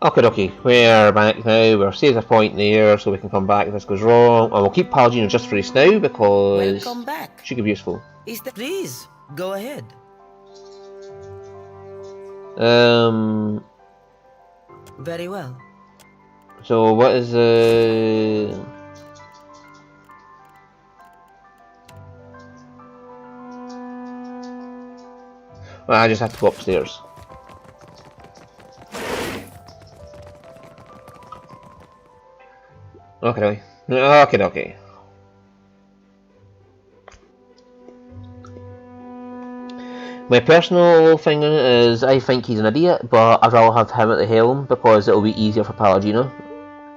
Okay, we're back now. We're saved a point there so we can come back if this goes wrong. And we'll keep Palagino just for us now because Welcome back. she could be useful. Please, go ahead. Very well. So what is well, I just have to go upstairs. Okay. My personal thing is I think he's an idiot, but I'd rather have him at the helm because it'll be easier for Palagino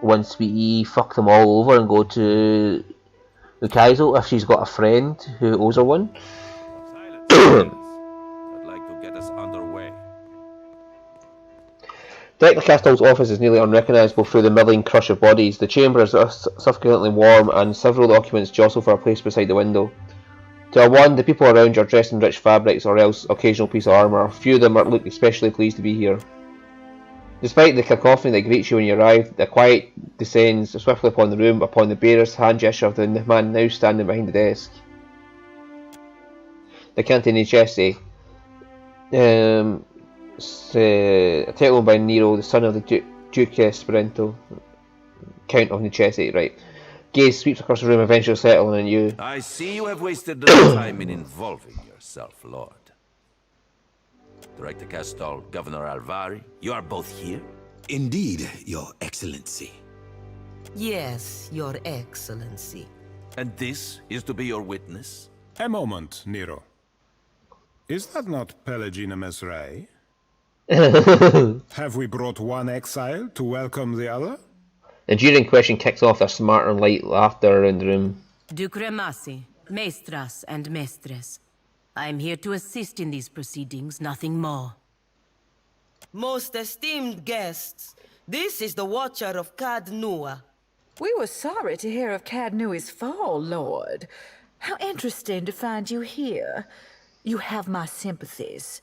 once we fuck them all over and go to Ukaizo if she's got a friend who owes her one. I'd like to get us underway. Director Castle's office is nearly unrecognisable through the milling crush of bodies. The chamber is suffocatingly warm and several occupants jostle for a place beside the window. To a one, the people around you are dressed in rich fabrics or else occasional piece of armour. Few of them look especially pleased to be here. Despite the cacophony that greets you when you arrive, the quiet descends swiftly upon the room upon the bearer's hand gesture of the man now standing behind the desk. The Cantanegese, a title by Nero, the son of the Duke Esperanto, Count of Necese, right. Gaze sweeps across the room, eventually settling on you. I see you have wasted little time in involving yourself, Lord. Director Castle, Governor Alvari, you are both here? Indeed, Your Excellency. Yes, Your Excellency. And this is to be your witness? A moment, Nero. Is that not Pelagina Mesrai? Have we brought one exile to welcome the other? The jeering question kicks off their smarter and light laughter around the room. Duke Remasi, maestras and mestres. I am here to assist in these proceedings, nothing more. Most esteemed guests, this is the Watcher of Cad Nua. We were sorry to hear of Cad Nui's fall, Lord. How interesting to find you here. You have my sympathies.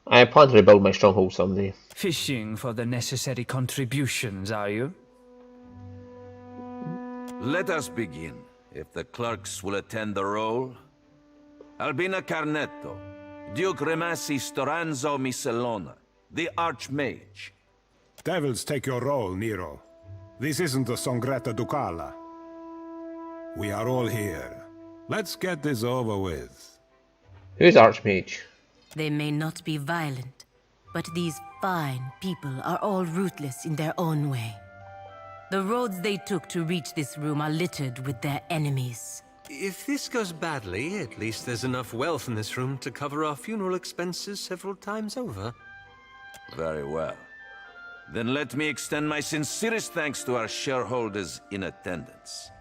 I plan to rebuild my stronghold someday. Fishing for the necessary contributions, are you? Let us begin. If the clerks will attend the roll. Albina Carnetto, Duke Remasi Storanzo Miscelona, the Archmage. Devils take your role, Nero. This isn't the Songretta Ducala. We are all here. Let's get this over with. Who's Archmage? They may not be violent, but these fine people are all ruthless in their own way. The roads they took to reach this room are littered with their enemies. If this goes badly, at least there's enough wealth in this room to cover our funeral expenses several times over. Very well. Then let me extend my sincerest thanks to our shareholders in attendance.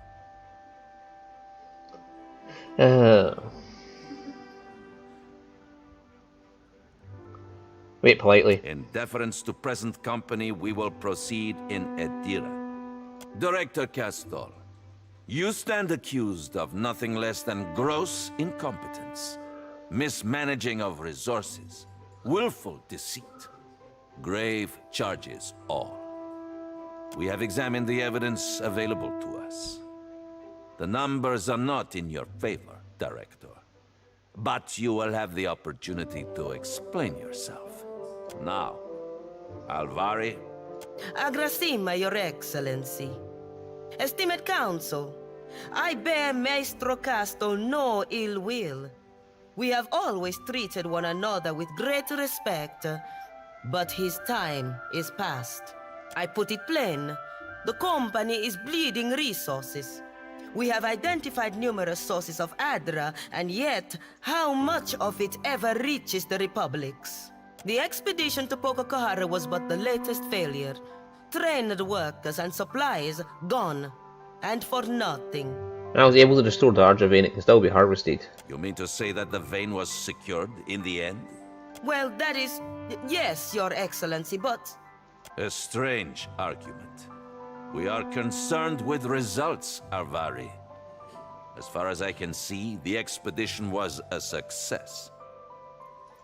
Wait politely. In deference to present company, we will proceed in Edira. Director Castor, you stand accused of nothing less than gross incompetence, mismanaging of resources, willful deceit, grave charges all. We have examined the evidence available to us. The numbers are not in your favor, Director, but you will have the opportunity to explain yourself. Now, Alvari. Agrasima, Your Excellency. Esteemed Council, I bear Maestro Castle no ill will. We have always treated one another with great respect, but his time is past. I put it plain, the company is bleeding resources. We have identified numerous sources of Adra, and yet, how much of it ever reaches the Republics? The expedition to Pococahara was but the latest failure. Trained workers and supplies gone, and for nothing. I was able to restore the Ardra vein, it can still be harvested. You mean to say that the vein was secured in the end? Well, that is... yes, Your Excellency, but... A strange argument. We are concerned with results, Alvari. As far as I can see, the expedition was a success.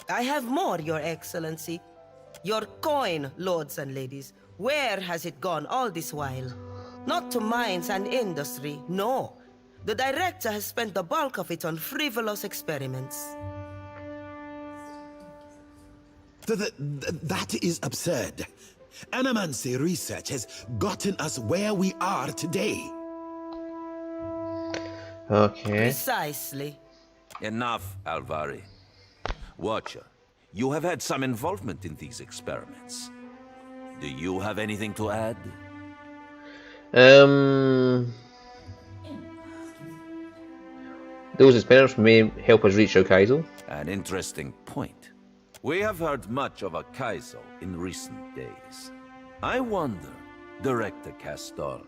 I have more, Your Excellency. Your coin, lords and ladies, where has it gone all this while? Not to mines and industry, no. The director has spent the bulk of it on frivolous experiments. That is absurd. Animancy research has gotten us where we are today. Okay. Precisely. Enough, Alvari. Watcher, you have had some involvement in these experiments. Do you have anything to add? Those experiments may help us reach Okaizo. An interesting point. We have heard much of Okaizo in recent days. I wonder, Director Castor,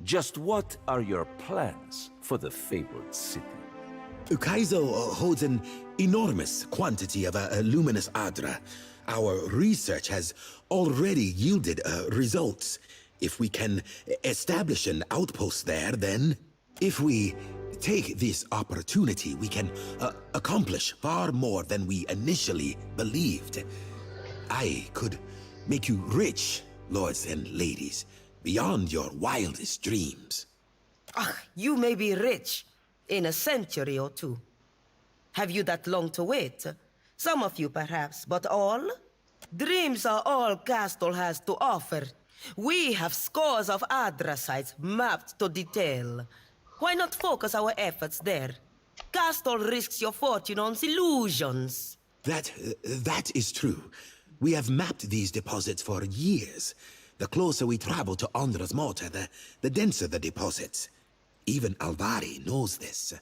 just what are your plans for the fabled city? Ukaizo holds an enormous quantity of a luminous Adra. Our research has already yielded results. If we can establish an outpost there, then if we take this opportunity, we can accomplish far more than we initially believed. I could make you rich, lords and ladies, beyond your wildest dreams. Ah, you may be rich in a century or two. Have you that long to wait? Some of you perhaps, but all? Dreams are all Castle has to offer. We have scores of Adra sites mapped to detail. Why not focus our efforts there? Castle risks your fortune on illusions. That is true. We have mapped these deposits for years. The closer we travel to Andra's mortar, the denser the deposits. Even Alvari knows this.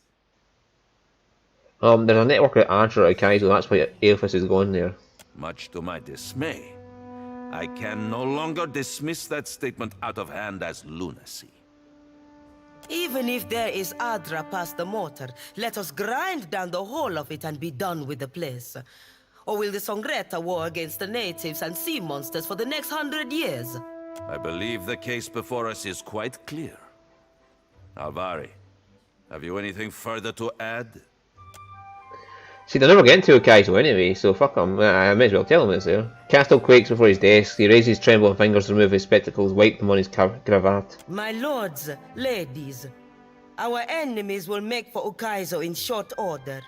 There's a network at Adra at Okaizo, that's why Aelphus is going there. Much to my dismay, I can no longer dismiss that statement out of hand as lunacy. Even if there is Adra past the mortar, let us grind down the whole of it and be done with the place. Or will the Songreta war against the natives and sea monsters for the next 100 years? I believe the case before us is quite clear. Alvari, have you anything further to add? See, they're never getting to Okaizo anyway, so fuck him. I may as well tell him it's there. Castle quakes before his desk, he raises trembling fingers to remove his spectacles, wipe them on his cravat. My lords, ladies, our enemies will make for Okaizo in short order.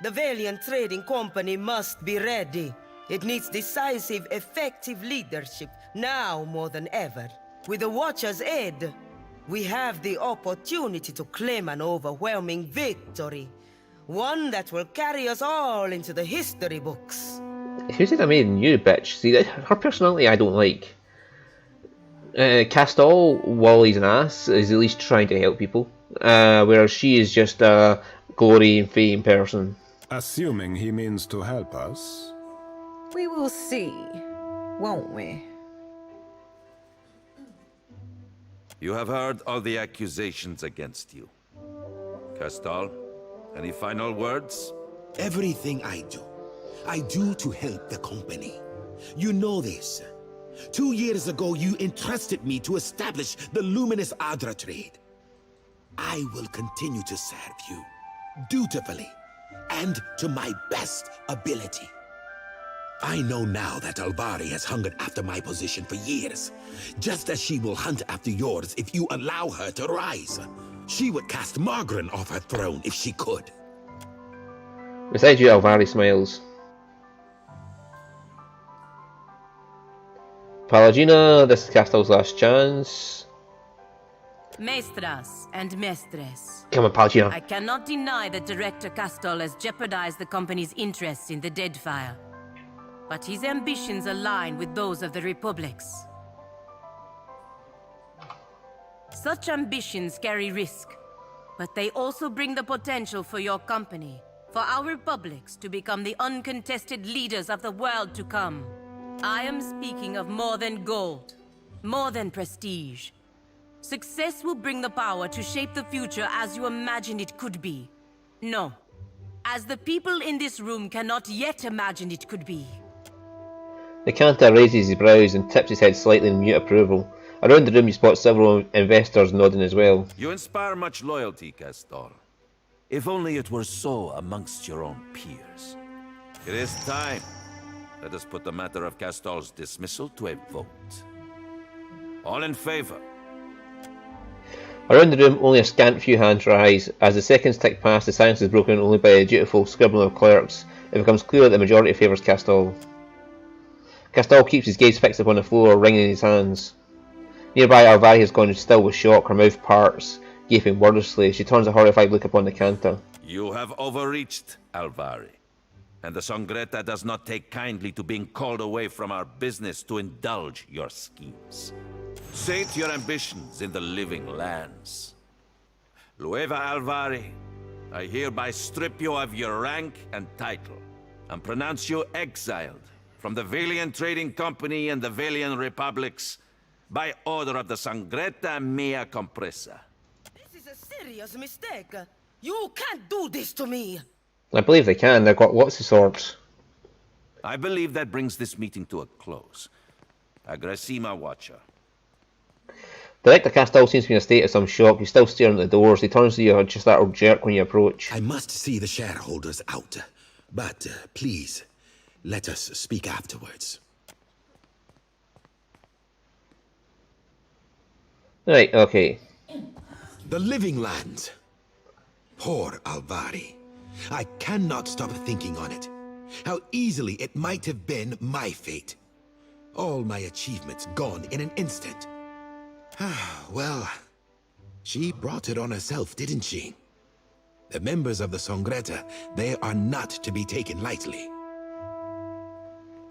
The Valiant Trading Company must be ready. It needs decisive, effective leadership, now more than ever. With the Watcher's aid, we have the opportunity to claim an overwhelming victory. One that will carry us all into the history books. Who said I made you, bitch? See, her personality I don't like. Castal, while he's an ass, is at least trying to help people. Whereas she is just a glory and fame person. Assuming he means to help us. We will see, won't we? You have heard all the accusations against you. Castal, any final words? Everything I do to help the company. You know this. 2 years ago, you entrusted me to establish the Luminous Adra trade. I will continue to serve you, dutifully, and to my best ability. I know now that Alvari has hungered after my position for years, just as she will hunt after yours if you allow her to rise. She would cast Margaret off her throne if she could. Besides you, Alvari smiles. Palagina, this is Castal's last chance. Maestras and mestres, Come on, Palagina. I cannot deny that Director Castal has jeopardized the company's interests in the Deadfire. But his ambitions align with those of the Republic's. Such ambitions carry risk, but they also bring the potential for your company, for our republics to become the uncontested leaders of the world to come. I am speaking of more than gold, more than prestige. Success will bring the power to shape the future as you imagine it could be. No, as the people in this room cannot yet imagine it could be. The Cantor raises his brows and tips his head slightly in mute approval. Around the room you spot several investors nodding as well. You inspire much loyalty, Castor. If only it were so amongst your own peers. It is time. let us put the matter of Castol's dismissal to a vote. All in favor? Around the room, only a scant few hands rise. As the seconds tick past, the silence is broken only by a dutiful scribbling of clerks. It becomes clear that the majority favours Castol. Castol keeps his gaze fixed upon the floor, wringing his hands. Nearby, Alvari has gone still with shock, her mouth parts, gaping wordlessly. She turns a horrified look upon the Canta. You have overreached, Alvari. And the Songreta does not take kindly to being called away from our business to indulge your schemes. Sate your ambitions in the living lands. Lueva Alvari, I hereby strip you of your rank and title, and pronounce you exiled from the Valian Trading Company and the Valian Republics by order of the Songreta Mea Compressa. This is a serious mistake. You can't do this to me. I believe they can, they've got lots of swords. I believe that brings this meeting to a close. Agrasima Watcher. Director Castol seems to be in a state of some shock. He's still staring at the doors. He turns to you, just that old jerk when you approach. I must see the shareholders out, but please, let us speak afterwards. Right, okay. The living lands. Poor Alvari. I cannot stop thinking on it. How easily it might have been my fate. All my achievements gone in an instant. Well, she brought it on herself, didn't she? The members of the Songreta, they are not to be taken lightly.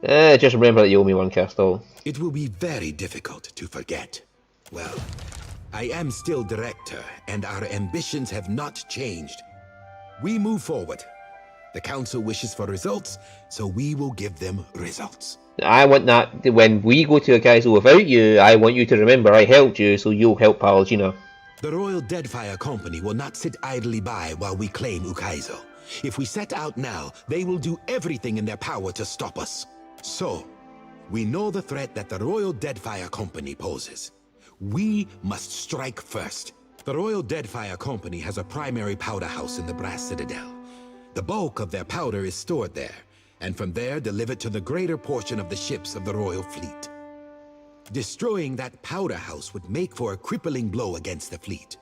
Just remember that you owe me one, Castol. It will be very difficult to forget. Well, I am still director, and our ambitions have not changed. We move forward. The council wishes for results, so we will give them results. I want that when we go to a Ukaizo without you, I want you to remember I helped you, so you'll help Palutena. The Royal Deadfire Company will not sit idly by while we claim Ukaizo. If we set out now, they will do everything in their power to stop us. So, we know the threat that the Royal Deadfire Company poses. We must strike first. The Royal Deadfire Company has a primary powder house in the Brass Citadel. The bulk of their powder is stored there, and from there delivered to the greater portion of the ships of the Royal Fleet. Destroying that powder house would make for a crippling blow against the fleet.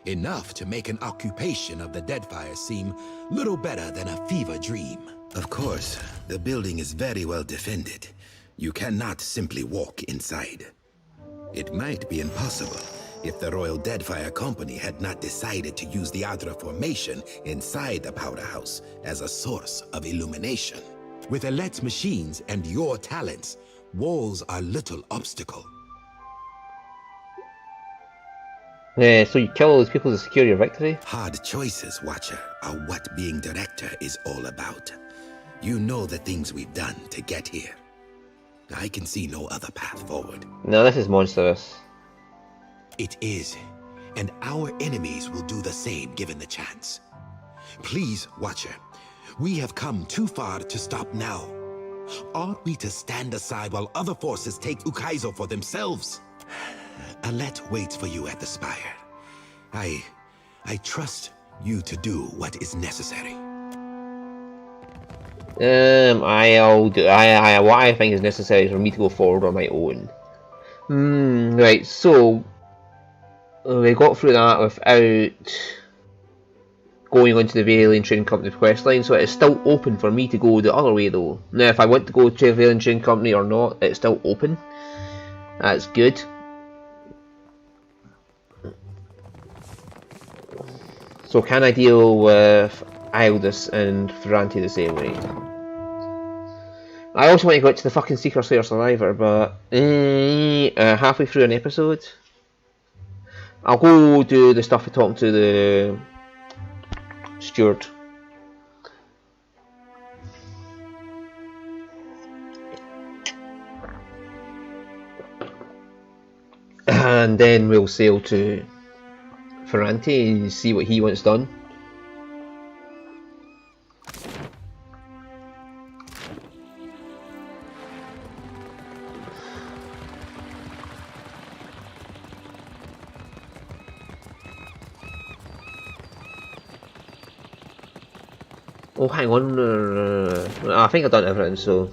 Enough to make an occupation of the Deadfire seem little better than a fever dream. Of course, the building is very well defended. You cannot simply walk inside. It might be impossible if the Royal Deadfire Company had not decided to use the Adra formation inside the powder house as a source of illumination. With Alet's machines and your talents, walls are little obstacle. Yeah, so you kill all those people to secure your victory? Hard choices, Watcher, are what being director is all about. You know the things we've done to get here. I can see no other path forward. No, this is monstrous. It is, and our enemies will do the same given the chance. Please, Watcher, we have come too far to stop now. Ought we to stand aside while other forces take Ukaizo for themselves? Alet waits for you at the spire. I trust you to do what is necessary. What I think is necessary is for me to go forward on my own. Right, so we got through that without going onto the Valian Trading Company quest line, so it is still open for me to go the other way though. Now if I want to go to the Valian Trading Company or not, it's still open. That's good. So can I deal with Ildus and Ferrante the same way? I also want to go to the fucking Seeker Slayer Survivor, but halfway through an episode, I'll go do the stuff of talking to the steward. And then we'll sail to Ferrante and see what he wants done. Oh, hang on. I think I've done everything, so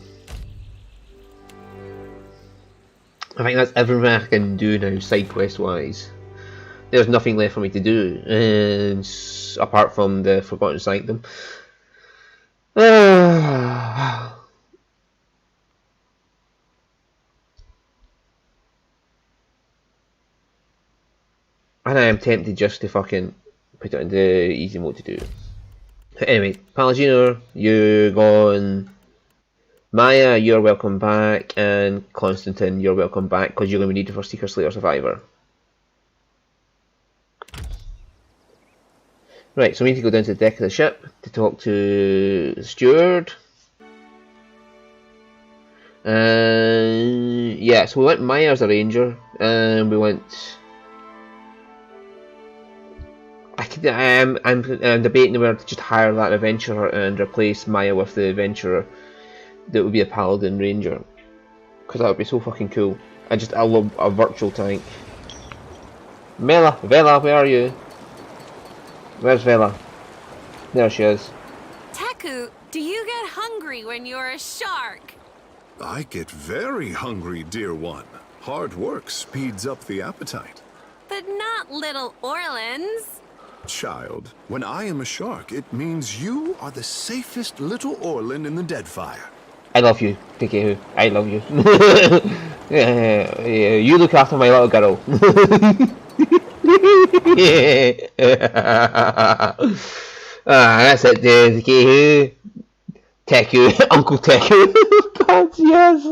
I think that's everything I can do now, side quest wise. There's nothing left for me to do, apart from the Forgotten Sanctum. And I am tempted just to fucking put it into easy mode to do. Anyway, Palagino, you gone. Maya, you're welcome back, and Constantine, you're welcome back because you're going to be needed for Seeker, Slayer, Survivor. Right, so we need to go down to the deck of the ship to talk to the steward. Yeah, so we went Maya as a ranger, and we went. I'm debating whether to just hire that adventurer and replace Maya with the adventurer that would be a paladin ranger, because that would be so fucking cool. I love a virtual tank. Vela, where are you? Where's Vela? There she is. Taku, do you get hungry when you're a shark? I get very hungry, dear one. Hard work speeds up the appetite. But not little Orlans. Child, when I am a shark, it means you are the safest little Orlan in the Deadfire. I love you, Tikehu. I love you. You look after my little girl. That's it, Tikehu. Teku, Uncle Teku. God, yes.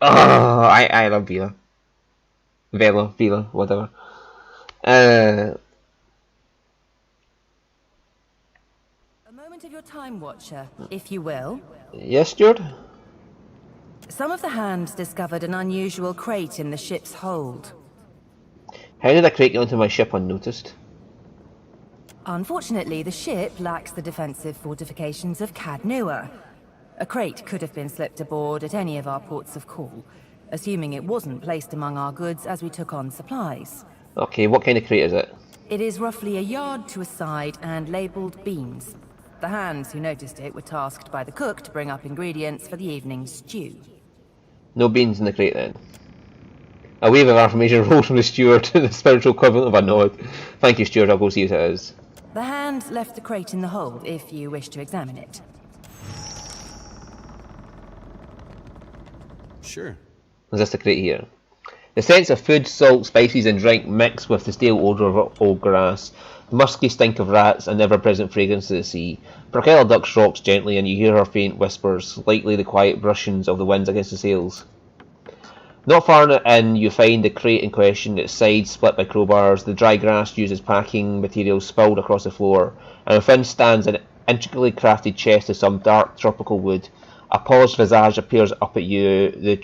I love Vela. Vela, whatever. A moment of your time, Watcher, if you will. Yes, Steward? Some of the hands discovered an unusual crate in the ship's hold. How did a crate get onto my ship unnoticed? Unfortunately, the ship lacks the defensive fortifications of Cadnua. A crate could have been slipped aboard at any of our ports of call, assuming it wasn't placed among our goods as we took on supplies. Okay, what kind of crate is it? It is roughly a yard to a side and labelled beans. The hands who noticed it were tasked by the cook to bring up ingredients for the evening's stew. No beans in the crate then. A wave of affirmation rolls from the steward, the spiritual equivalent of a nod. Thank you, steward, I'll go see what it is. The hand left the crate in the hold if you wish to examine it. Sure. Is this the crate here? The scents of food, salt, spices and drink mix with the stale odour of old grass, the musky stink of rats and ever-present fragrance of the sea. Perkella ducks rocks gently and you hear her faint whispers, likely the quiet brushings of the winds against the sails. Not far in, you find the crate in question, its sides split by crowbars, the dry grass used as packing materials spilled across the floor, and within stands an intricately crafted chest of some dark tropical wood. A polished visage appears up at you, the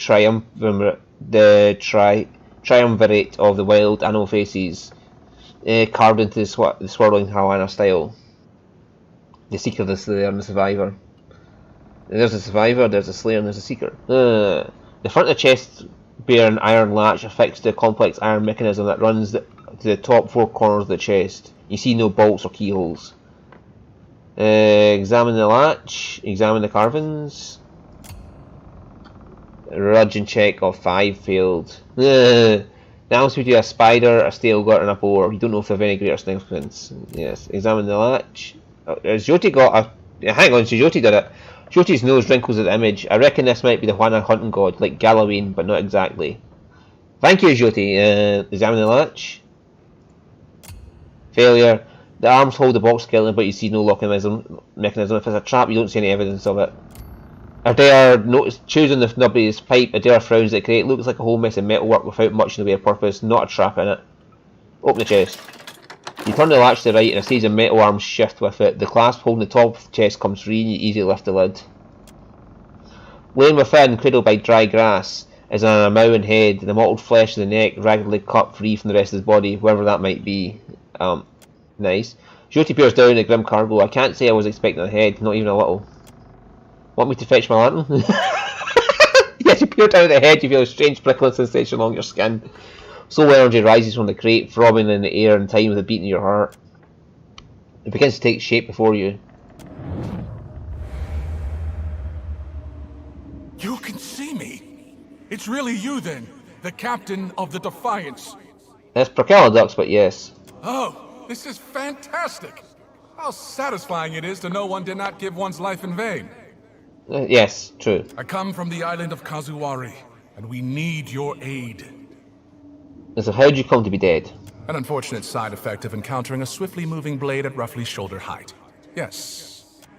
triumvirate of the wild animal faces, carved into the swirling Havana style. The Seeker, the Slayer, and the Survivor. There's a Survivor, there's a Slayer, and there's a Seeker. The front of the chest bear an iron latch affixed to a complex iron mechanism that runs to the top four corners of the chest. You see no bolts or keyholes. Examine the latch, examine the carvings. Religion check of 5 failed. Now we do a spider, a stale gut, and a boar. You don't know if they have any greater significance. Yes, examine the latch. Has Jyoti got a... Hang on, so Jyoti did it. Jyoti's nose wrinkles at the image. I reckon this might be the Juana hunting god, like Galloween, but not exactly. Thank you, Jyoti. Examine the latch. Failure. The arms hold the box skeleton, but you see no locking mechanism. If it's a trap, you don't see any evidence of it. Adair chews on the nubby's pipe. Adair frowns at the crate. Looks like a whole mess of metalwork without much in the way of purpose. Not a trap in it. Open the chest. You turn the latch to the right and a series of metal arms shift with it. The clasp holding the top of the chest comes free and you easily lift the lid. Laying within, cradled by dry grass, is an amouin head, the mottled flesh of the neck raggedly cut free from the rest of his body, wherever that might be. Nice. Jyoti peers down at grim cargo. I can't say I was expecting a head, not even a little. Want me to fetch my lantern? Yes, you peer down at the head, you feel a strange prickling sensation along your skin. Soul energy rises from the crate, throbbing in the air in time with the beat in your heart. It begins to take shape before you. You can see me. It's really you then, the captain of the Defiance. It's Procalodux, but yes. Oh, this is fantastic. How satisfying it is to know one did not give one's life in vain. Yes, true. I come from the island of Kazuwari, and we need your aid. And so how'd you come to be dead? An unfortunate side effect of encountering a swiftly moving blade at roughly shoulder height. Yes.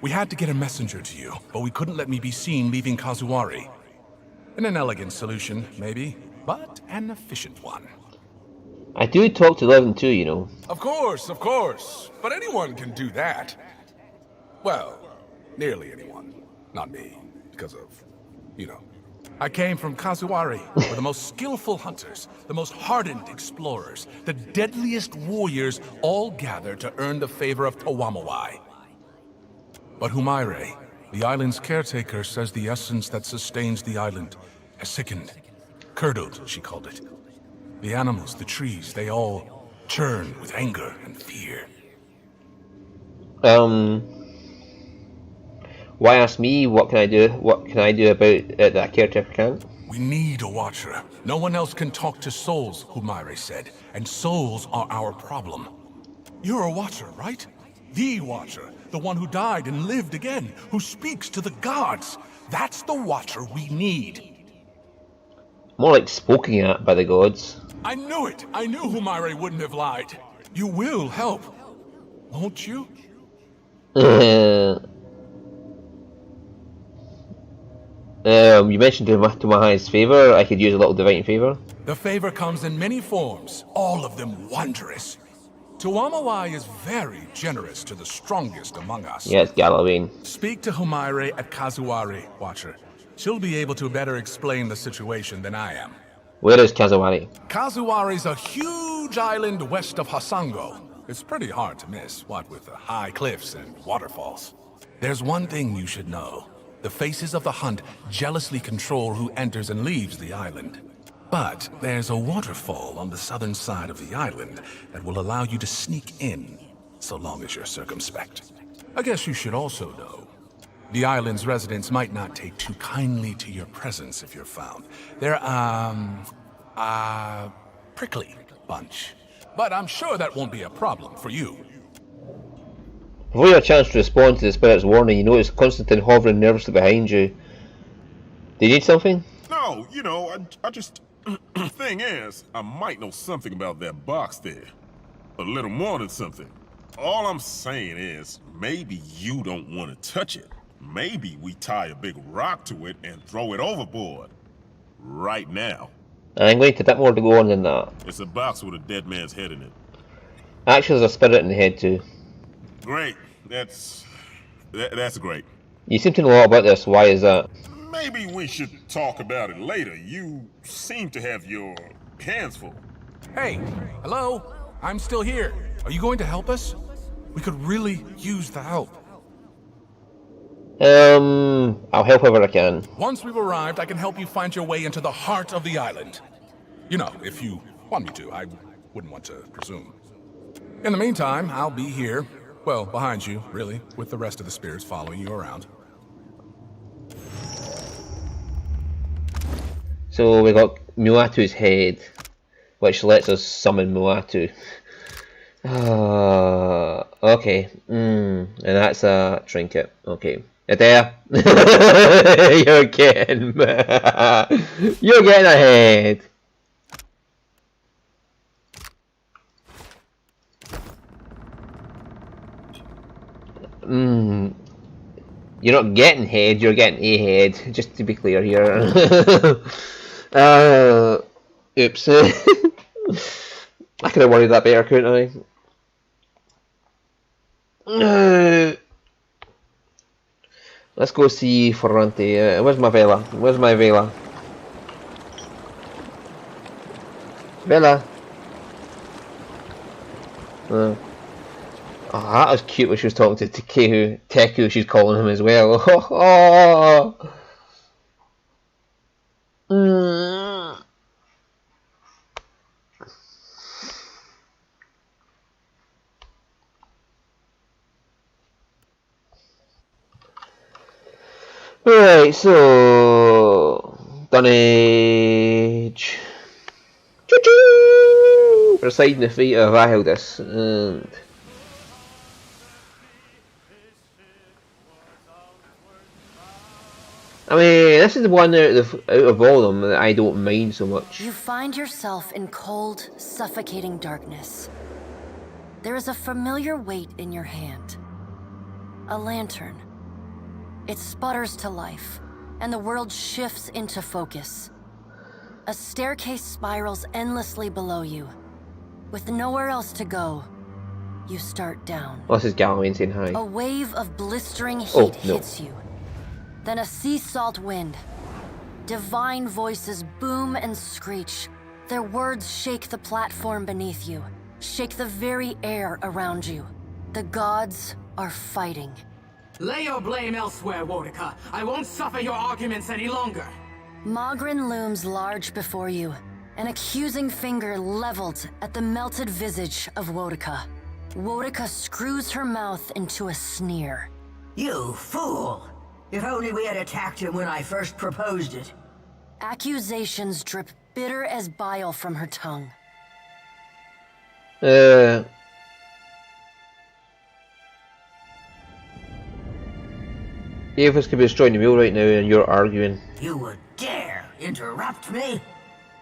We had to get a messenger to you, but we couldn't let me be seen leaving Kazuwari. An inelegant solution, maybe, but an efficient one. I do talk to Levin too, you know. Of course, but anyone can do that. Well, nearly anyone. Not me, because of, you know. I came from Kazuwari, where the most skillful hunters, the most hardened explorers, the deadliest warriors all gather to earn the favor of Tawamawai. But Humaire, the island's caretaker, says the essence that sustains the island has sickened. Curdled, she called it. The animals, the trees, they all churn with anger and fear. Why ask me? What can I do? What can I do about it that a caretaker can't? We need a watcher. No one else can talk to souls, Humaire said, and souls are our problem. You're a watcher, right? The watcher, the one who died and lived again, who speaks to the gods. That's the watcher we need. More like spoken at by the gods. I knew it! I knew Humaire wouldn't have lied. You will help, won't you? You mentioned to my highest favor. I could use a little divine favor. The favor comes in many forms, all of them wondrous. Tawamawai is very generous to the strongest among us. Yes, Galloween. Speak to Humaire at Kazuwari, Watcher. She'll be able to better explain the situation than I am. Where is Kazuwari? Kazuwari's a huge island west of Hasango. It's pretty hard to miss, what with the high cliffs and waterfalls. There's one thing you should know. The faces of the hunt jealously control who enters and leaves the island. But there's a waterfall on the southern side of the island that will allow you to sneak in, so long as you're circumspect. I guess you should also know, the island's residents might not take too kindly to your presence if you're found. They're, prickly bunch. But I'm sure that won't be a problem for you. Before you have a chance to respond to the spirit's warning, you notice Constantine hovering nervously behind you. Do you need something? No, you know, I just... Thing is, I might know something about that box there. A little more than something. All I'm saying is, maybe you don't want to touch it. Maybe we tie a big rock to it and throw it overboard. Right now. I'm going to a bit more to go on than that. It's a box with a dead man's head in it. Actually, there's a spirit in the head too. Great. That's great. You seem to know a lot about this. Why is that? Maybe we should talk about it later. You seem to have your hands full. Hey, hello? I'm still here. Are you going to help us? We could really use the help. I'll help whoever I can. Once we've arrived, I can help you find your way into the heart of the island. You know, if you want me to, I wouldn't want to presume. In the meantime, I'll be here. Well, behind you, really, with the rest of the spirits following you around. So we got Muatu's head, which lets us summon Muatu. Okay. And that's a trinket. Okay. There. You're getting you're getting ahead. You're not getting head, you're getting a head, just to be clear here. Oops. I could have worried that better, couldn't I? Let's go see Ferrante. Where's my Vela? Where's my Vela? Vela! Oh, that was cute when she was talking to Teku, she's calling him as well. Right, so Dunnage. Choo-choo! Presiding the fate of Ahildis. And I mean, this is the one out of all of them that I don't mind so much. You find yourself in cold, suffocating darkness. There is a familiar weight in your hand. A lantern. It sputters to life, and the world shifts into focus. A staircase spirals endlessly below you. With nowhere else to go, you start down. Oh, this is Galloway saying hi. A wave of blistering heat hits you. Then a sea salt wind. Divine voices boom and screech. Their words shake the platform beneath you, shake the very air around you. The gods are fighting. Lay your blame elsewhere, Wodica. I won't suffer your arguments any longer. Mogren looms large before you, an accusing finger leveled at the melted visage of Wodica. Wodica screws her mouth into a sneer. You fool! If only we had attacked him when I first proposed it. Accusations drip bitter as bile from her tongue. Avis could be destroying the wheel right now and you're arguing. You would dare interrupt me?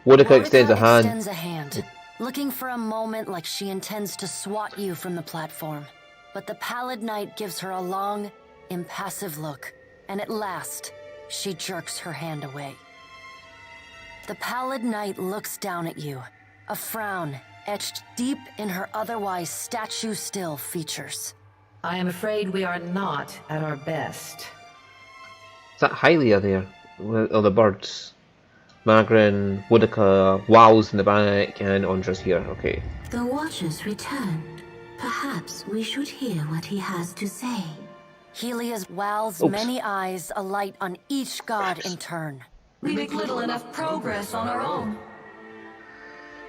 Wodica extends a hand. Extends a hand, looking for a moment like she intends to swat you from the platform. But the pallid knight gives her a long, impassive look, and at last, she jerks her hand away. The pallid knight looks down at you, a frown etched deep in her otherwise statue-still features. I am afraid we are not at our best. Is that Hylia there? Or the birds? Magrin, Wodica, Wow's in the back, and Andra's here. Okay. The Watcher's returned. Perhaps we should hear what he has to say. Helia's Wow's many eyes alight on each god in turn. We make little enough progress on our own.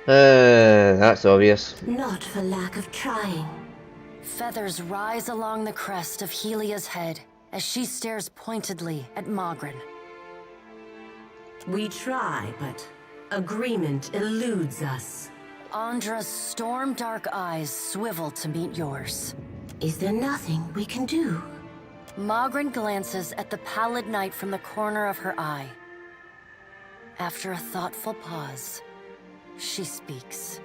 That's obvious. Not for lack of trying. Feathers rise along the crest of Helia's head as she stares pointedly at Mogren. We try, but agreement eludes us. Andra's storm-dark eyes swivel to meet yours. Is there nothing we can do? Mogren glances at the pallid knight from the corner of her eye. After a thoughtful pause, she speaks.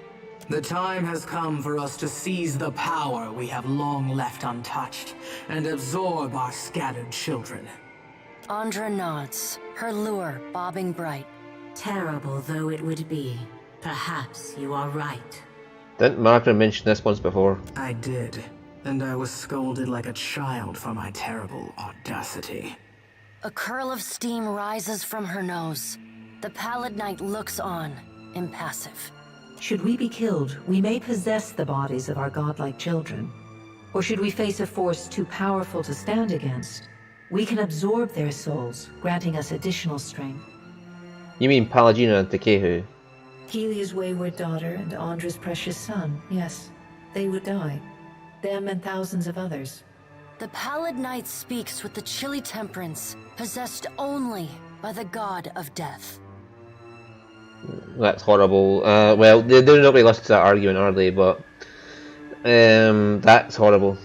The time has come for us to seize the power we have long left untouched and absorb our scattered children. Andra nods, her lure bobbing bright. Terrible though it would be, perhaps you are right. Didn't Magrin mention this once before? I did, and I was scolded like a child for my terrible audacity. A curl of steam rises from her nose. The pallid knight looks on, impassive. Should we be killed, we may possess the bodies of our godlike children. Or should we face a force too powerful to stand against, we can absorb their souls, granting us additional strength. You mean Palagina and Tekehu? Helia's wayward daughter and Andra's precious son, yes. They would die. Them and thousands of others. The pallid knight speaks with the chilly temperance, possessed only by the god of death. That's horrible. Well, they're not going to listen to that argument, are they? But that's horrible.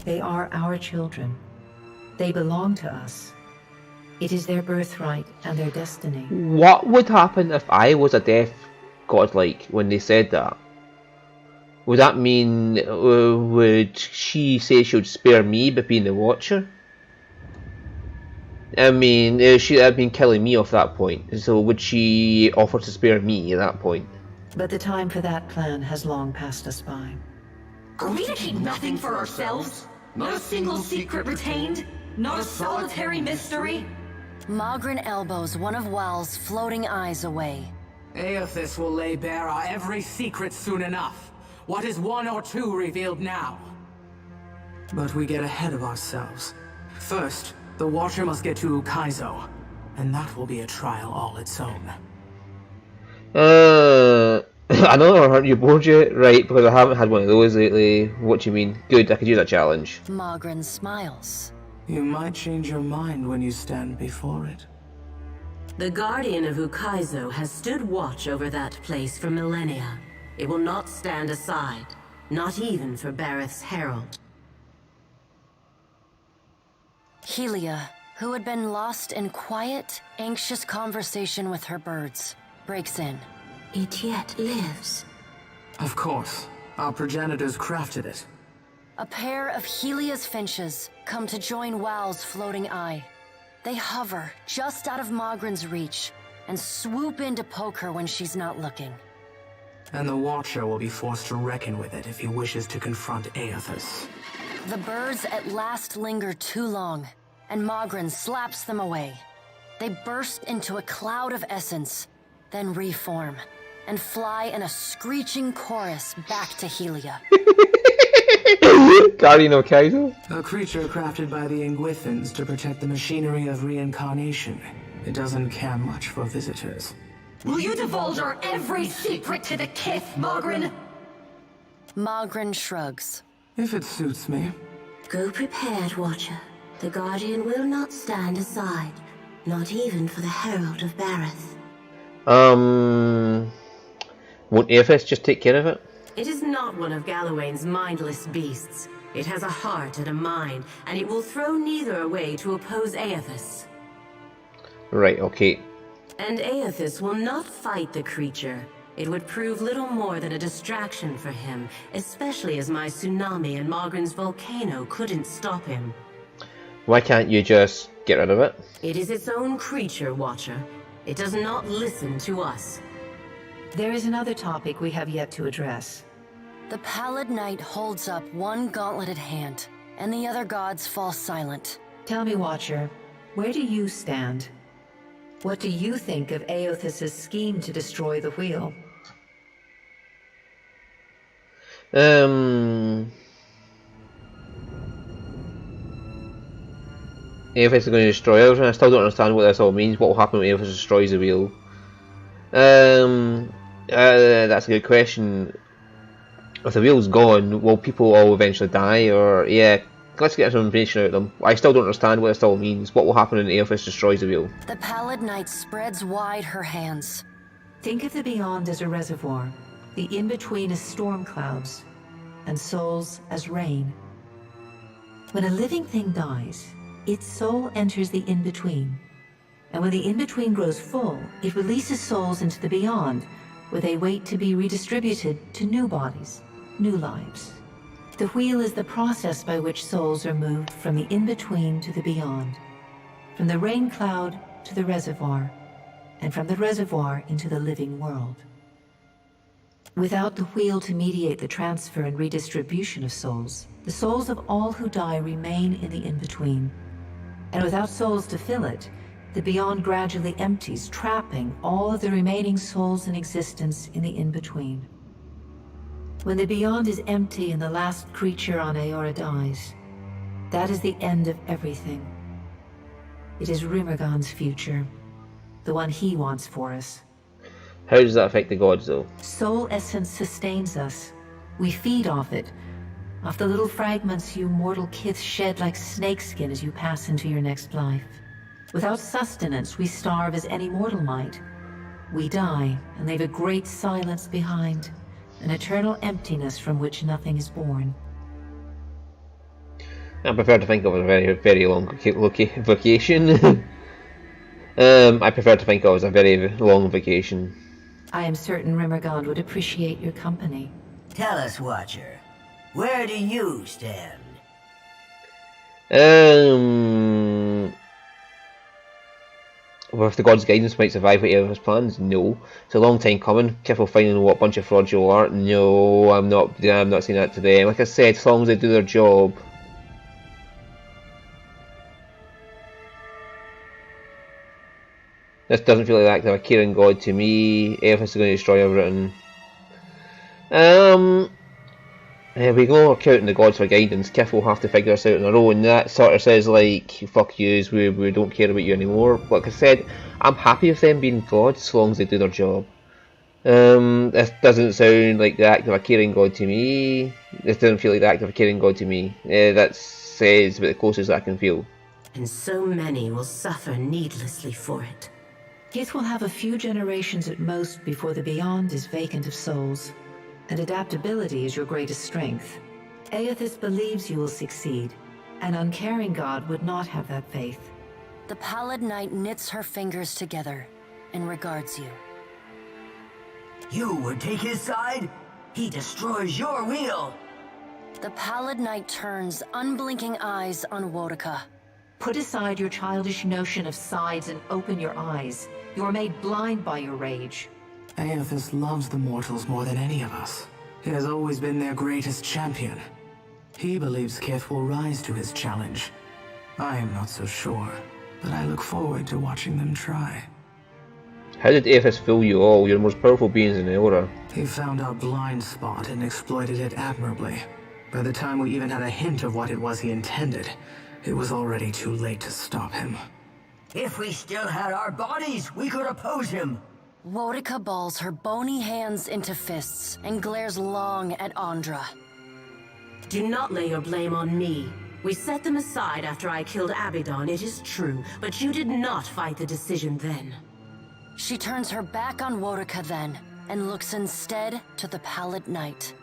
They are our children. They belong to us. It is their birthright and their destiny. What would happen if I was a deaf godlike when they said that? Would that mean, would she say she would spare me by being the Watcher? I mean, she had been killing me off that point, so would she offer to spare me at that point? But the time for that plan has long passed us by. Are we to keep nothing for ourselves? Not a single secret retained? Not a solitary mystery? Mogren elbows one of Wow's floating eyes away. Aethys will lay bare our every secret soon enough. What is one or two revealed now? But we get ahead of ourselves. First, the Watcher must get to Ukaizo, and that will be a trial all its own. I know I hurt you bored yet, right? Because I haven't had one of those lately. What do you mean? Good, I could use a challenge. Mogren smiles. You might change your mind when you stand before it. The Guardian of Ukaizo has stood watch over that place for millennia. It will not stand aside, not even for Bareth's herald. Helia, who had been lost in quiet, anxious conversation with her birds, breaks in. It yet lives. Of course. Our progenitors crafted it. A pair of Helia's finches come to join WoW's floating eye. They hover just out of Mogren's reach and swoop in to poke her when she's not looking. And the Watcher will be forced to reckon with it if he wishes to confront Aethys. The birds at last linger too long, and Mogren slaps them away. They burst into a cloud of essence, then reform, and fly in a screeching chorus back to Helia. Guardian of Kaizo? A creature crafted by the Ingwithans to protect the machinery of reincarnation. It doesn't care much for visitors. Will you divulge our every secret to the Kith, Mogren? Mogren shrugs. If it suits me. Go prepared, Watcher. The Guardian will not stand aside, not even for the Herald of Bareth. Won't Aethys just take care of it? It is not one of Galawain's mindless beasts. It has a heart and a mind, and it will throw neither away to oppose Aethys. Right, okay. And Aethys will not fight the creature. It would prove little more than a distraction for him, especially as my tsunami and Mogren's volcano couldn't stop him. Why can't you just get rid of it? It is its own creature, Watcher. It does not listen to us. There is another topic we have yet to address. The Pallid Knight holds up one gauntleted hand, and the other gods fall silent. Tell me, Watcher, where do you stand? What do you think of Aethys' scheme to destroy the wheel? Aethys is going to destroy everything. I still don't understand what this all means. What will happen when Aethys destroys the wheel? That's a good question. If the wheel's gone, will people all eventually die? Or, yeah, let's get some information out of them. I still don't understand what this all means. What will happen when Aethys destroys the wheel? The Pallid Knight spreads wide her hands. Think of the beyond as a reservoir, the in-between as storm clouds, and souls as rain. When a living thing dies, its soul enters the in-between. And when the in-between grows full, it releases souls into the beyond, where they wait to be redistributed to new bodies, new lives. The wheel is the process by which souls are moved from the in-between to the beyond, from the rain cloud to the reservoir, and from the reservoir into the living world. Without the wheel to mediate the transfer and redistribution of souls, the souls of all who die remain in the in-between. And without souls to fill it, the beyond gradually empties, trapping all of the remaining souls in existence in the in-between. When the beyond is empty and the last creature on Eora dies, that is the end of everything. It is Rimergon's future, the one he wants for us. How does that affect the gods, though? Soul essence sustains us. We feed off it, off the little fragments you mortal kith shed like snakeskin as you pass into your next life. Without sustenance, we starve as any mortal might. We die and leave a great silence behind, an eternal emptiness from which nothing is born. I prefer to think of it as a very, very long vacation. I prefer to think of it as a very long vacation. I am certain Rimergon would appreciate your company. Tell us, Watcher, where do you stand? Well, if the gods' guidance might survive whatever his plans, no. It's a long time coming. Careful finding what bunch of frauds you are. No, I'm not saying that to them. Like I said, as long as they do their job. This doesn't feel like the act of a caring god to me. Aethys is going to destroy everything. There we go, we're counting the gods for guidance. Kif will have to figure this out on their own. That sort of says, like, fuck yous, we don't care about you anymore. Like I said, I'm happy with them being gods as long as they do their job. This doesn't sound like the act of a caring god to me. This doesn't feel like the act of a caring god to me. That says about the closest that I can feel. And so many will suffer needlessly for it. Kith will have a few generations at most before the Beyond is vacant of souls, and adaptability is your greatest strength. Aethys believes you will succeed. An uncaring god would not have that faith. The Pallid Knight knits her fingers together and regards you. You would take his side? He destroys your wheel! The Pallid Knight turns unblinking eyes on Wodika. Put aside your childish notion of sides and open your eyes. You are made blind by your rage. Aethys loves the mortals more than any of us. He has always been their greatest champion. He believes Kith will rise to his challenge. I am not so sure, but I look forward to watching them try. How did Aethys fool you all? You're the most powerful beings in the Order. He found our blind spot and exploited it admirably. By the time we even had a hint of what it was he intended, it was already too late to stop him. If we still had our bodies, we could oppose him. Wodika balls her bony hands into fists and glares long at Andra. Do not lay your blame on me. We set them aside after I killed Abaddon, it is true, but you did not fight the decision then. She turns her back on Wodika then, and looks instead to the Pallid Knight.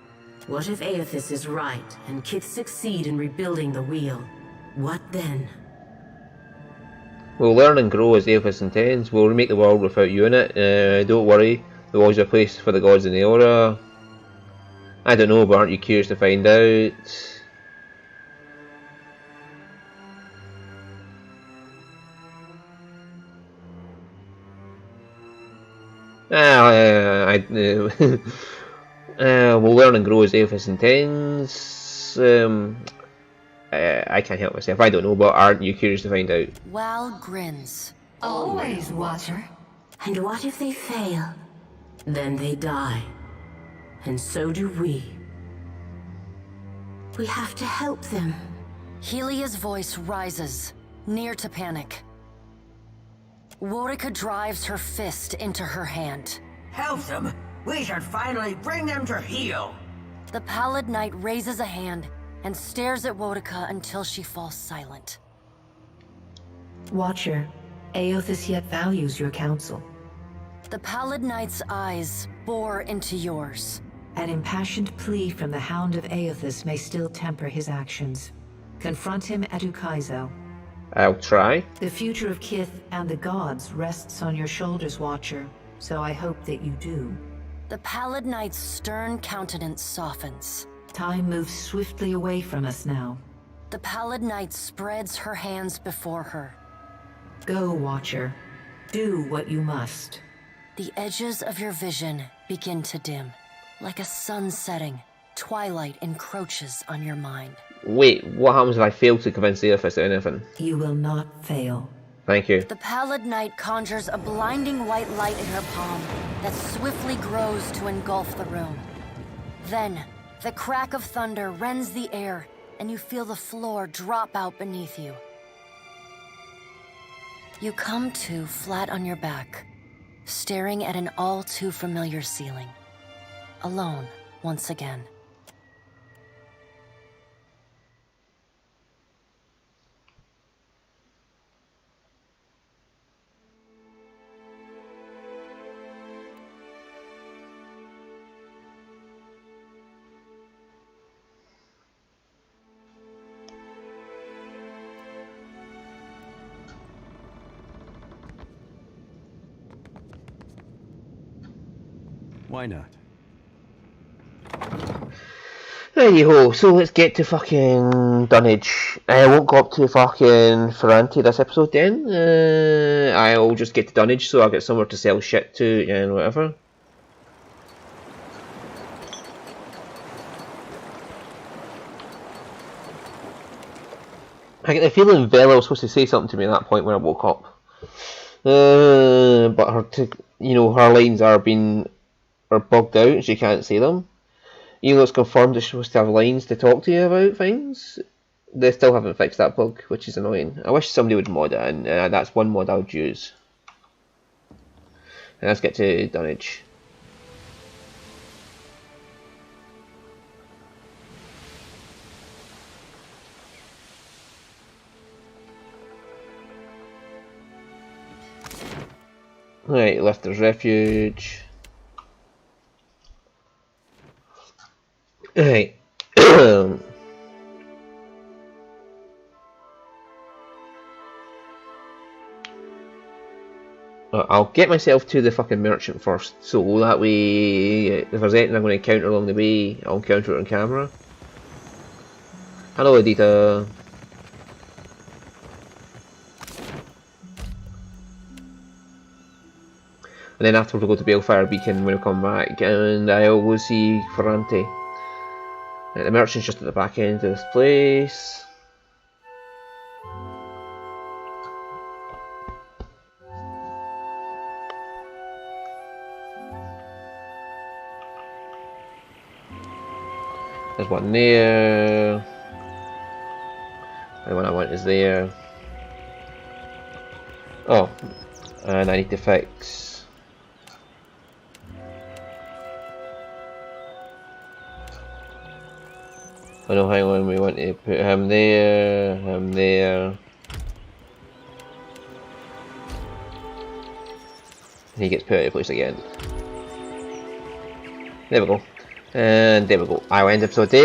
What if Aethys is right, and Kith succeed in rebuilding the wheel? What then? We'll learn and grow as Aethys intends. We'll remake the world without you in it. Don't worry, there was a place for the gods in the Order. I don't know, but aren't you curious to find out? We'll learn and grow as Aethys intends. I can't help myself. I don't know, but aren't you curious to find out? Wal grins. Always, Watcher. And what if they fail? Then they die. And so do we. We have to help them. Helia's voice rises, near to panic. Wodika drives her fist into her hand. Help them? We should finally bring them to heel. The Pallid Knight raises a hand and stares at Wodika until she falls silent. Watcher, Aethys yet values your counsel. The Pallid Knight's eyes bore into yours. An impassioned plea from the Hound of Aethys may still temper his actions. Confront him at Ukaizo. I'll try. The future of Kith and the gods rests on your shoulders, Watcher, so I hope that you do. The Pallid Knight's stern countenance softens. Time moves swiftly away from us now. The Pallid Knight spreads her hands before her. Go, Watcher. Do what you must. The edges of your vision begin to dim. Like a sun setting, twilight encroaches on your mind. Wait, what happens if I fail to convince Aethys of anything? You will not fail. Thank you. The Pallid Knight conjures a blinding white light in her palm that swiftly grows to engulf the room. Then, the crack of thunder rends the air, and you feel the floor drop out beneath you. You come to flat on your back, staring at an all too familiar ceiling. Alone, once again. Why not? There you go, so let's get to fucking Dunnage. I won't go up to fucking Ferrante this episode then. I'll just get to Dunnage so I'll get somewhere to sell shit to and whatever. I get the feeling Vela was supposed to say something to me at that point when I woke up. But her lines are bugged out and she can't say them. Even though it's confirmed that she's supposed to have lines to talk to you about things, they still haven't fixed that bug, which is annoying. I wish somebody would mod it, and that's one mod I would use. And let's get to Dunnage. Right, Lifter's Refuge. Right. I'll get myself to the fucking merchant first, so that way, if there's anything I'm going to encounter along the way, I'll encounter it on camera. Hello, Adita. And then afterwards we'll go to Balefire Beacon when we come back, and I'll go see Ferrante. The merchant's just at the back end of this place. There's one there. The one I want is there. Oh, and I need to fix. Oh no, hang on, we want to put him there, him there. And he gets put out of place again. There we go. And there we go. I'll end episode there.